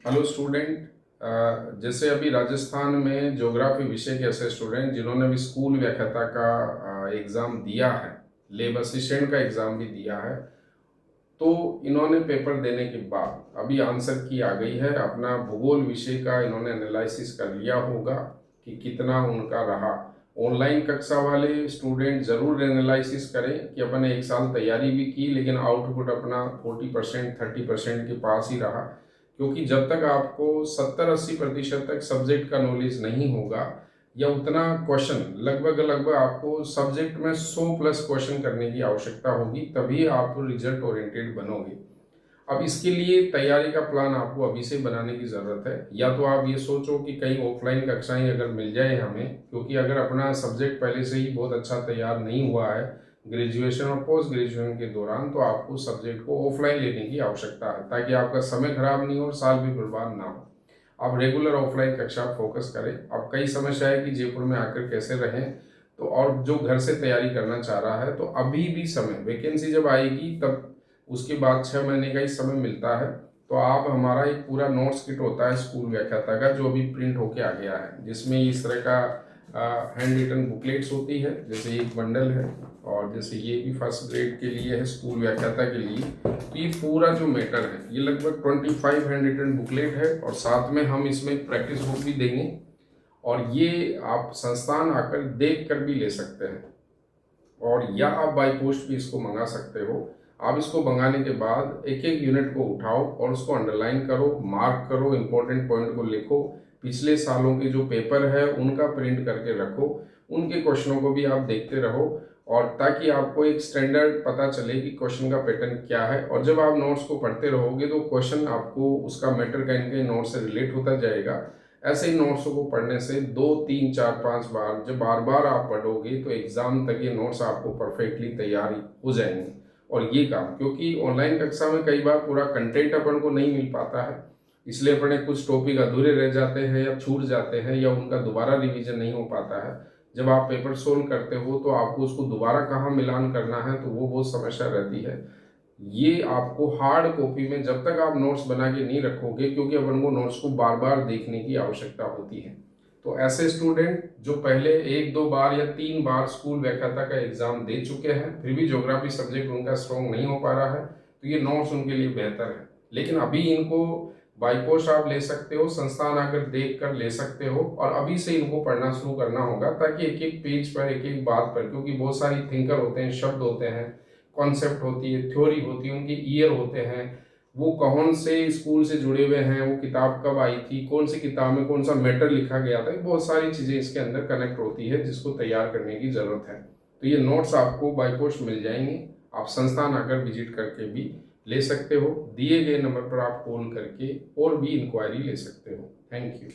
Hello student. जैसे अभी राजस्थान में ज्योग्राफी विषय के ऐसे स्टूडेंट जिन्होंने अभी स्कूल व्याख्याता का एग्ज़ाम दिया है, लेब असिस्टेंट का एग्ज़ाम भी दिया है, तो इन्होंने पेपर देने के बाद अभी आंसर की आ गई है। अपना भूगोल विषय का इन्होंने एनालिसिस कर लिया होगा कि कितना उनका रहा। ऑनलाइन कक्षा वाले स्टूडेंट ज़रूर एनालिसिस करें कि अपने एक साल तैयारी भी की लेकिन आउटपुट अपना 40% 30% के पास ही रहा, क्योंकि जब तक आपको 70-80% तक सब्जेक्ट का नॉलेज नहीं होगा या उतना क्वेश्चन लगभग आपको सब्जेक्ट में 100+ क्वेश्चन करने की आवश्यकता होगी, तभी आप रिजल्ट ओरिएंटेड बनोगे। अब इसके लिए तैयारी का प्लान आपको अभी से बनाने की ज़रूरत है। या तो आप ये सोचो कि कहीं ऑफलाइन कक्षाएं अगर मिल जाए हमें, क्योंकि अगर अपना सब्जेक्ट पहले से ही बहुत अच्छा तैयार नहीं हुआ है ग्रेजुएशन और पोस्ट ग्रेजुएशन के दौरान, तो आपको सब्जेक्ट को ऑफलाइन लेने की आवश्यकता है, ताकि आपका समय खराब नहीं हो और साल भी बर्बाद ना हो। आप रेगुलर ऑफलाइन कक्षा फोकस करें। अब कई समस्या है कि जयपुर में आकर कैसे रहें, तो और जो घर से तैयारी करना चाह रहा है, तो अभी भी समय, वैकेंसी जब आएगी तब उसके बाद 6 महीने का ही समय मिलता है। तो आप, हमारा एक पूरा नोट्स किट होता है स्कूल व्याख्याता का, जो अभी प्रिंट होके आ गया है, जिसमें इस तरह का हैंड रिटन बुकलेट्स होती है, जैसे एक बंडल है, और जैसे ये भी फर्स्ट ग्रेड के लिए है, स्कूल व्याख्याता के लिए। तो ये पूरा जो मैटर है, ये लगभग 25 हैंड रिटन बुकलेट है, और साथ में हम इसमें प्रैक्टिस बुक भी देंगे, और ये आप संस्थान आकर देख कर भी ले सकते हैं, और या आप बाई पोस्ट भी इसको मंगा सकते हो। आप इसको मंगाने के बाद एक एक यूनिट को उठाओ और उसको अंडरलाइन करो, मार्क करो, इंपॉर्टेंट पॉइंट को लिखो, पिछले सालों के जो पेपर है उनका प्रिंट करके रखो, उनके क्वेश्चनों को भी आप देखते रहो, और ताकि आपको एक स्टैंडर्ड पता चले कि क्वेश्चन का पैटर्न क्या है। और जब आप नोट्स को पढ़ते रहोगे तो क्वेश्चन आपको उसका मैटर कहीं ना कहीं नोट्स से रिलेट होता जाएगा। ऐसे ही नोट्सों को पढ़ने से 2 3 4 5 बार जब बार बार आप पढ़ोगे तो एग्जाम तक ये नोट्स आपको परफेक्टली तैयारी हो जाएंगे। और ये काम, क्योंकि ऑनलाइन कक्षा में कई बार पूरा कंटेंट अपन को नहीं मिल पाता है, इसलिए अपने कुछ टॉपिक अधूरे रह जाते हैं या छूट जाते हैं, या उनका दोबारा रिवीजन नहीं हो पाता है। जब आप पेपर सोल्व करते हो तो आपको उसको दोबारा कहाँ मिलान करना है, तो वो बहुत समस्या रहती है। ये आपको हार्ड कॉपी में जब तक आप नोट्स बना के नहीं रखोगे, क्योंकि अपन को नोट्स को बार बार देखने की आवश्यकता होती है। तो ऐसे स्टूडेंट जो पहले 1 2 बार या 3 बार स्कूल व्याख्याता का एग्जाम दे चुके हैं, फिर भी ज्योग्राफी सब्जेक्ट उनका स्ट्रॉन्ग नहीं हो पा रहा है, तो ये नोट्स उनके लिए बेहतर है। लेकिन अभी इनको बाई पोस्ट आप ले सकते हो, संस्थान आकर देख कर ले सकते हो, और अभी से इनको पढ़ना शुरू करना होगा, ताकि एक एक पेज पर, एक एक बात पर, क्योंकि बहुत सारी थिंकर होते हैं, शब्द होते हैं, कॉन्सेप्ट होती है, थ्योरी होती है, उनके ईयर होते हैं, वो कौन से स्कूल से जुड़े हुए हैं, वो किताब कब आई थी, कौन सी किताब में कौन सा मैटर लिखा गया था, बहुत सारी चीज़ें इसके अंदर कनेक्ट होती है, जिसको तैयार करने की ज़रूरत है। तो ये नोट्स आपको बाई पोस्ट मिल जाएंगे। आप संस्थान आकर विजिट करके भी ले सकते हो, दिए गए नंबर पर आप कॉल करके और भी इंक्वायरी ले सकते हो। Thank you.